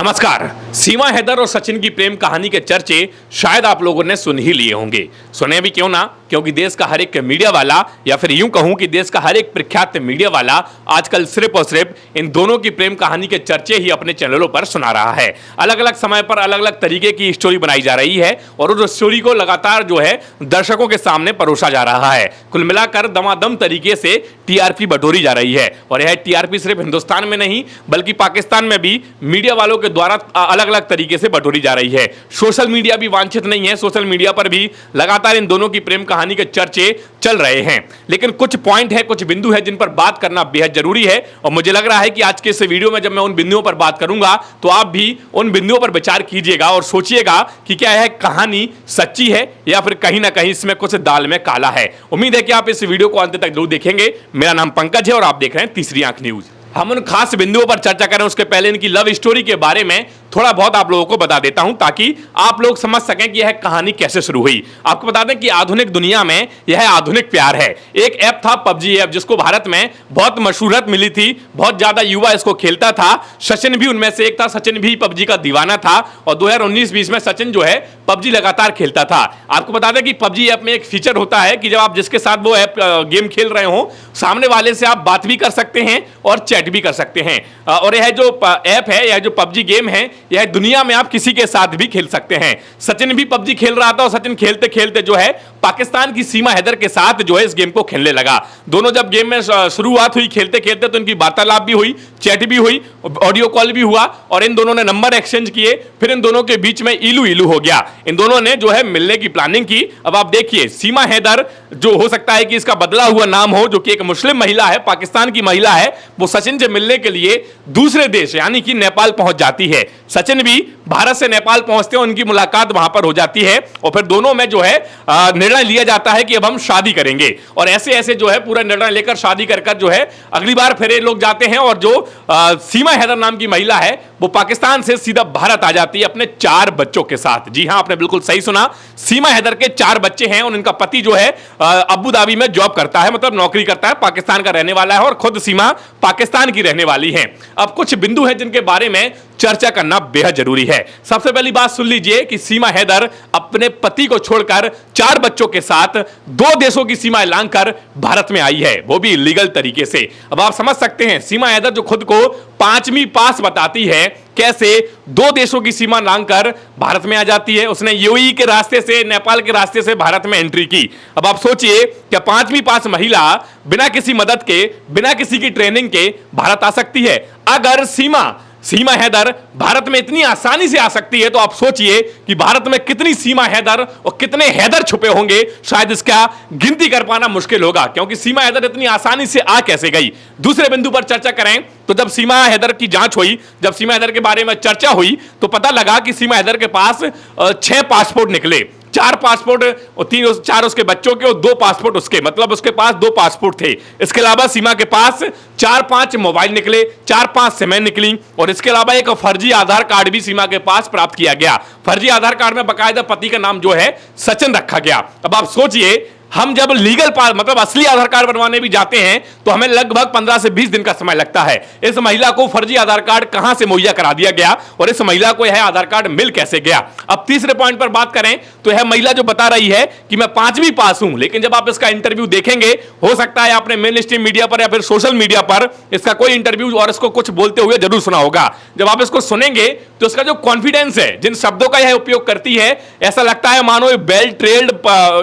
नमस्कार। सीमा हैदर और सचिन की प्रेम कहानी के चर्चे शायद आप लोगों ने सुन ही लिए होंगे। सुने भी क्यों ना, क्योंकि देश का हर एक मीडिया वाला या फिर यूं कहूं कि देश का हर एक प्रख्यात मीडिया वाला आजकल सिर्फ और सिर्फ इन दोनों की प्रेम कहानी के चर्चे ही अपने चैनलों पर सुना रहा है। अलग अलग समय पर अलग अलग तरीके की स्टोरी बनाई जा रही है और उस स्टोरी को लगातार जो है दर्शकों के सामने परोसा जा रहा है। कुल मिलाकर दमादम तरीके से टीआरपी बटोरी जा रही है और यह टीआरपी सिर्फ हिंदुस्तान में नहीं बल्कि पाकिस्तान में भी मीडिया वालों के द्वारा अलग अलग तरीके से बटोरी जा रही है। सोशल मीडिया भी वांछित नहीं है, सोशल मीडिया पर भी लगातार इन दोनों की प्रेम कहानी के चर्चे चल रहे हैं। लेकिन कुछ पॉइंट है, कुछ बिंदु है जिन पर बात करना बेहद जरूरी है और मुझे लग रहा है कि आज के इस वीडियो में जब मैं उन बिंदुओं पर बात करूंगा तो आप भी उन बिंदुओं पर विचार कीजिएगा और सोचिएगा कि क्या यह कहानी सच्ची है या फिर कहीं ना कहीं इसमें कुछ दाल में काला है। उम्मीद है कि आप इस वीडियो को अंत तक जरूर देखेंगे। मेरा नाम पंकज है और आप देख रहे हैं तीसरी आंख न्यूज। हम उन खास बिंदुओं पर चर्चा करें उसके पहले इनकी लव स्टोरी के बारे में थोड़ा बहुत आप लोगों को बता देता हूं ताकि आप लोग समझ सकें कि यह कहानी कैसे शुरू हुई। आपको बता दें कि आधुनिक दुनिया में यह आधुनिक प्यार है। एक ऐप था पबजी ऐप, जिसको भारत में बहुत मशहूरत मिली थी, बहुत ज्यादा युवा इसको खेलता था। सचिन भी उनमें से एक था। सचिन भी पबजी का दीवाना था और 2019-20 में सचिन जो है पबजी लगातार खेलता था। आपको बता दें कि पबजी ऐप में एक फीचर होता है कि जब आप जिसके साथ वो ऐप गेम खेल रहे हो सामने वाले से आप बात भी कर सकते हैं और चैट भी कर सकते हैं। और यह जो ऐप है, यह जो पबजी गेम है, यह दुनिया में आप किसी के साथ भी खेल सकते हैं। सचिन भी पबजी खेल रहा था और सचिन खेलते खेलते जो है पाकिस्तान की सीमा हैदर के साथ जो है इस गेम को खेलने लगा। दोनों जब गेम में शुरुआत हुई खेलते खेलते तो इनकी वार्तालाप भी हुई, चैट भी हुई, ऑडियो कॉल भी हुआ और इन दोनों ने नंबर एक्सचेंज किए। फिर इन दोनों के बीच में इलू इलू हो गया। इन दोनों ने जो है मिलने की प्लानिंग की। अब आप देखिए, सीमा हैदर जो हो सकता है कि इसका बदला हुआ नाम हो, जो कि एक मुस्लिम महिला है, पाकिस्तान की महिला है, वो सचिन से मिलने के लिए दूसरे देश यानी कि नेपाल पहुंच जाती है। सचिन भी भारत से नेपाल पहुंचते हैं, उनकी मुलाकात वहां पर हो जाती है और फिर दोनों में जो है निर्णय लिया जाता है कि अब हम शादी करेंगे। और ऐसे ऐसे जो है पूरा निर्णय लेकर शादी कर जो है अगली बार फिर ये लोग जाते हैं और जो सीमा हैदर नाम की महिला है वो पाकिस्तान से सीधा भारत आ जाती है अपने 4 बच्चों के साथ। जी हां, आपने बिल्कुल सही सुना, सीमा हैदर के 4 बच्चे हैं और उनका पति जो है अबू धाबी में जॉब करता है, मतलब नौकरी करता है, पाकिस्तान का रहने वाला है और खुद सीमा पाकिस्तान की रहने वाली है। अब कुछ बिंदु हैं जिनके बारे में चर्चा करना बेहद जरूरी है। सबसे पहली बात सुन लीजिए कि सीमा हैदर अपने पति को छोड़कर 4 बच्चों के साथ 2 देशों की सीमाएं लांघकर भारत में आई है, वो भी इलीगल तरीके से। अब आप समझ सकते हैं सीमा हैदर जो खुद को 5वीं पास बताती है, कैसे 2 देशों की सीमा लांघकर भारत में आ जाती है। उसने यूएई के रास्ते से, नेपाल के रास्ते से भारत में एंट्री की। अब आप सोचिए कि 5वीं पास महिला बिना किसी मदद के, बिना किसी की ट्रेनिंग के भारत आ सकती है। अगर सीमा हैदर भारत में इतनी आसानी से आ सकती है तो आप सोचिए कि भारत में कितनी सीमा हैदर और कितने हैदर छुपे होंगे। शायद इसका गिनती कर पाना मुश्किल होगा, क्योंकि सीमा हैदर इतनी आसानी से आ कैसे गई। दूसरे बिंदु पर चर्चा करें तो जब सीमा हैदर की जांच हुई, जब सीमा हैदर के बारे में चर्चा हुई तो पता लगा कि सीमा हैदर के पास 6 पासपोर्ट निकले। 4 पासपोर्ट और 4 उसके बच्चों के और 2 पासपोर्ट उसके, मतलब उसके पास 2 पासपोर्ट थे। इसके अलावा सीमा के पास 4-5 मोबाइल निकले, 4-5 सिमें निकली और इसके अलावा एक फर्जी आधार कार्ड भी सीमा के पास प्राप्त किया गया। फर्जी आधार कार्ड में बकायदा पति का नाम जो है सचिन रखा गया। अब आप सोचिए, हम जब लीगल मतलब असली आधार कार्ड बनवाने भी जाते हैं तो हमें लगभग 15 से 20 दिन का समय लगता है। इस महिला को फर्जी आधार कार्ड कहां से मुहैया करा दिया गया और इस महिला को यह आधार कार्ड मिल कैसे गया। अब तीसरे पॉइंट पर बात करें तो यह महिला जो बता रही है कि मैं 5वीं पास हूं, लेकिन जब आप इसका इंटरव्यू देखेंगे, हो सकता है आपने मेन स्ट्रीम मीडिया पर या फिर सोशल मीडिया पर इसका कोई इंटरव्यू और इसको कुछ बोलते हुए जरूर सुना होगा। जब आप इसको सुनेंगे तो इसका जो कॉन्फिडेंस है, जिन शब्दों का यह उपयोग करती है, ऐसा लगता है मानो वेल ट्रेन्ड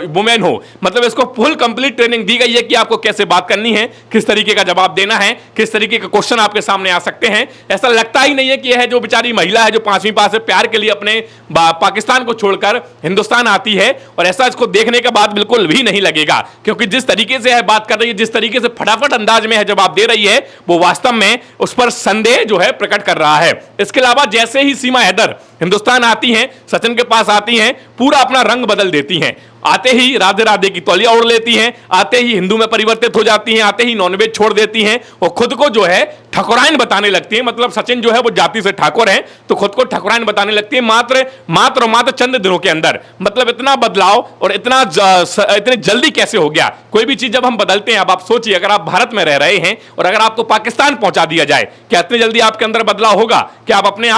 वुमेन हो। मतलब इसको फुल कंप्लीट ट्रेनिंग दी गई है कि आपको कैसे बात करनी है, किस तरीके का जवाब देना है, किस तरीके के क्वेश्चन आपके सामने आ सकते हैं। ऐसा लगता ही नहीं है कि यह जो बेचारी महिला है जो 5वीं पास से प्यार के लिए अपने पाकिस्तान को छोड़कर हिंदुस्तान आती है, और ऐसा इसको देखने के बाद बिल्कुल भी नहीं लगेगा, क्योंकि जिस तरीके से यह बात कर रही है, जिस तरीके से फटाफट अंदाज में है जवाब दे रही है, वो वास्तव में उस पर संदेह जो है प्रकट कर रहा है। इसके अलावा जैसे ही सीमा हैदर हिंदुस्तान आती हैं, सचिन के पास आती हैं, पूरा अपना रंग बदल देती हैं। आते ही राधे राधे की तौलिया ओढ़ लेती हैं, आते ही हिंदू में परिवर्तित हो जाती हैं, आते ही नॉनवेज छोड़ देती हैं और खुद को जो है ठकुराइन बताने लगती है। मतलब सचिन जो है वो जाति से ठाकुर है, तो खुद को ठकुराइन बताने लगती है मात्र चंद दिनों के अंदर। मतलब इतना बदलाव और इतने जल्दी कैसे हो गया? कोई भी चीज जब हम बदलते हैं, अब आप सोचिए अगर आप भारत में रह रहे हैं और अगर आपको पाकिस्तान पहुंचा दिया जाए, क्या इतनी जल्दी आपके अंदर बदलाव होगा? क्या आप अपने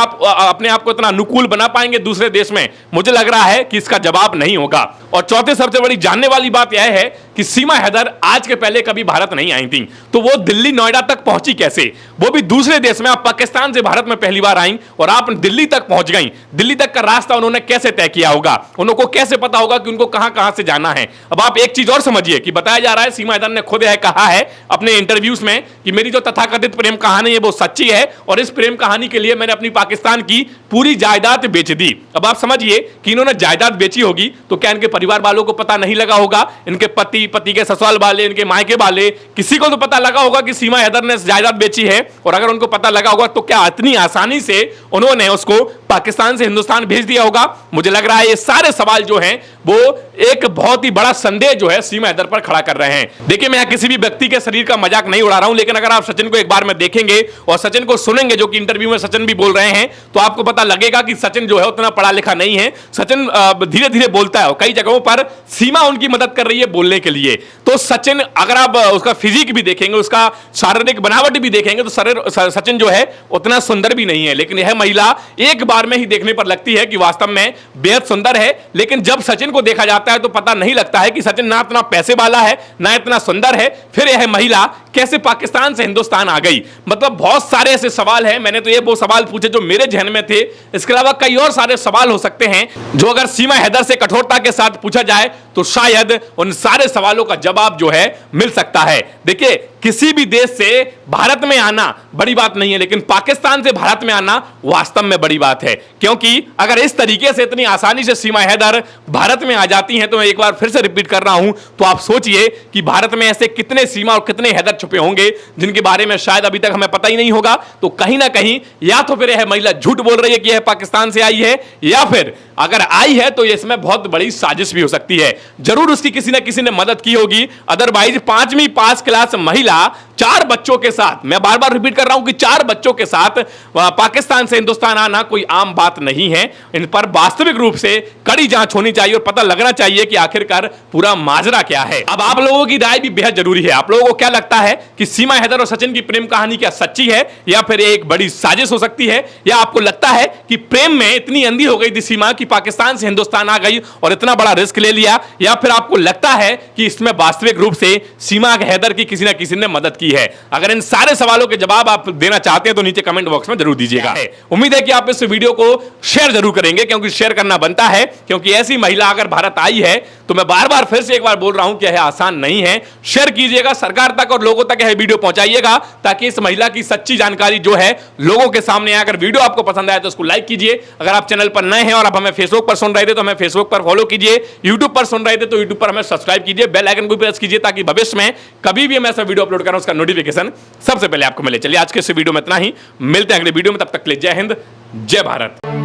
आप को इतना अनुकूल बना पाएंगे दूसरे देश में? मुझे लग रहा है कि इसका जवाब नहीं होगा। और चौथे सबसे बड़ी जानने वाली बात यह है कि सीमा हैदर आज के पहले कभी भारत नहीं आई थी, तो वो दिल्ली नोएडा तक पहुंची कैसे? वो भी दूसरे देश में। आप पाकिस्तान से भारत में पहली बार आई और आप दिल्ली तक पहुंच गई। दिल्ली तक का रास्ता उन्होंने कैसे तय किया होगा? उनको कैसे पता होगा कि उनको कहां कहां से जाना है? अब आप एक चीज और समझिए कि बताया जा रहा है, सीमा हैदर ने खुद यह कहा है अपने इंटरव्यूज में कि मेरी जो तथाकथित प्रेम कहानी है वो सच्ची है और इस प्रेम कहानी के लिए मैंने अपनी पाकिस्तान की पूरी जायदाद बेच दी। अब आप समझिए कि इन्होंने जायदाद बेची होगी तो क्या इनके परिवार वालों को पता नहीं लगा होगा? इनके पति के ससुराल वाले, इनके मायके वाले, किसी को तो पता लगा होगा कि सीमा हैदर ने जायदाद बेची है। और अगर उनको पता लगा होगा तो क्या इतनी आसानी से उन्होंने उसको पाकिस्तान से हिंदुस्तान भेज दिया होगा? मुझे लग रहा है ये सारे सवाल जो हैं वो एक बहुत ही बड़ा संदेह जो है सीमा हैदर पर खड़ा कर रहे हैं। देखिए, मैं किसी भी व्यक्ति के शरीर का मजाक नहीं उड़ा रहा हूं, लेकिन अगर आप सचिन को एक बार में देखेंगे और सचिन को सुनेंगे, जो कि इंटरव्यू में सचिन भी बोल रहे हैं, तो आपको पता लगेगा कि सचिन जो है उतना पढ़ा लिखा नहीं है। सचिन धीरे धीरे बोलता है और कई जगहों पर सीमा उनकी मदद कर रही है बोलने के लिए। तो सचिन, अगर आप उसका फिजिक भी देखेंगे, उसका शारीरिक बनावट भी देखेंगे, तो सचिन जो है उतना सुंदर भी नहीं है। लेकिन यह महिला एक बार में ही देखने पर लगती है कि वास्तव में बेहद सुंदर है। लेकिन जब सचिन को देखा जाता है तो पता नहीं लगता है कि सचिन ना इतना पैसे वाला है, ना इतना सुंदर है। फिर यह महिला कैसे पाकिस्तान से हिंदुस्तान आ गई? मतलब बहुत सारे ऐसे सवाल हैं। मैंने तो ये वो सवाल पूछे जो मेरे जहन में थे। इसके अलावा कई और सारे सवाल हो सकते हैं जो अगर सीमा हैदर से कठोरता के साथ पूछा जाए तो शायद उन सारे सवालों का जवाब जो है मिल सकता है। देखिए, किसी भी देश से भारत में आना बड़ी बात नहीं है, लेकिन पाकिस्तान से भारत में आना वास्तव में बड़ी बात है। क्योंकि अगर इस तरीके से इतनी आसानी से सीमा हैदर भारत में आ जाती हैं, तो मैं एक बार फिर से रिपीट कर रहा हूं, तो आप सोचिए कि भारत में ऐसे कितने सीमा और कितने हैदर छुपे होंगे जिनके बारे में शायद अभी तक हमें पता ही नहीं होगा। तो कहीं ना कहीं या तो फिर यह महिला झूठ बोल रही है कि यह पाकिस्तान से आई है, या फिर अगर आई है तो इसमें बहुत बड़ी साजिश भी हो सकती है। जरूर उसकी किसी ना किसी ने मदद की होगी। अदरवाइज 5वीं पास क्लास महिला 4 बच्चों के साथ, मैं बार बार रिपीट कर रहा हूं कि 4 बच्चों के साथ पाकिस्तान से हिंदुस्तान आना कोई आम बात नहीं है। इन पर वास्तविक रूप से कड़ी जांच होनी चाहिए और पता लगना चाहिए कि आखिरकार पूरा माजरा क्या है। अब आप लोगों की राय भी बेहद जरूरी है। आप लोगों को क्या लगता है कि सीमा हैदर और सचिन की प्रेम कहानी क्या सच्ची है या फिर एक बड़ी साजिश हो सकती है? या आपको लगता है कि प्रेम में इतनी अंधी हो गई थी सीमा कि पाकिस्तान से हिंदुस्तान आ गई और इतना बड़ा रिस्क ले लिया? या फिर आपको लगता है कि इसमें वास्तविक रूप से सीमा हैदर की किसी ना किसी ने मदद की है? अगर इन सारे सवालों के जवाब आप देना चाहते हैं तो नीचे कमेंट बॉक्स में जरूर दीजिएगा। उम्मीद है कि आप इस वीडियो को शेयर जरूर करेंगे, क्योंकि शेयर करना बनता है। क्योंकि ऐसी महिला अगर भारत आई है तो मैं बार बार फिर से एक बार बोल रहा हूं कि यह आसान नहीं है। शेयर कीजिएगा, सरकार तक और लोगों तक यह वीडियो पहुंचाइएगा ताकि इस महिला की सच्ची जानकारी जो है लोगों के सामने आए। अगर वीडियो आपको पसंद आया तो उसको लाइक कीजिए। अगर आप चैनल पर नए हैं और आप हमें फेसबुक पर सुन रहे थे तो हमें फेसबुक पर फॉलो कीजिए। यूट्यूब पर सुन रहे थे तो यूट्यूब पर हमें सब्सक्राइब कीजिए, बेल आइकन को प्रेस कीजिए ताकि भविष्य में कभी भी मैं ऐसा वीडियो अपलोड करूं उसका नोटिफिकेशन सबसे पहले आपको मिले। चलिए आज के इस वीडियो में इतना ही, मिलते हैं अगले वीडियो में। तब तक के लिए जय हिंद, जय भारत।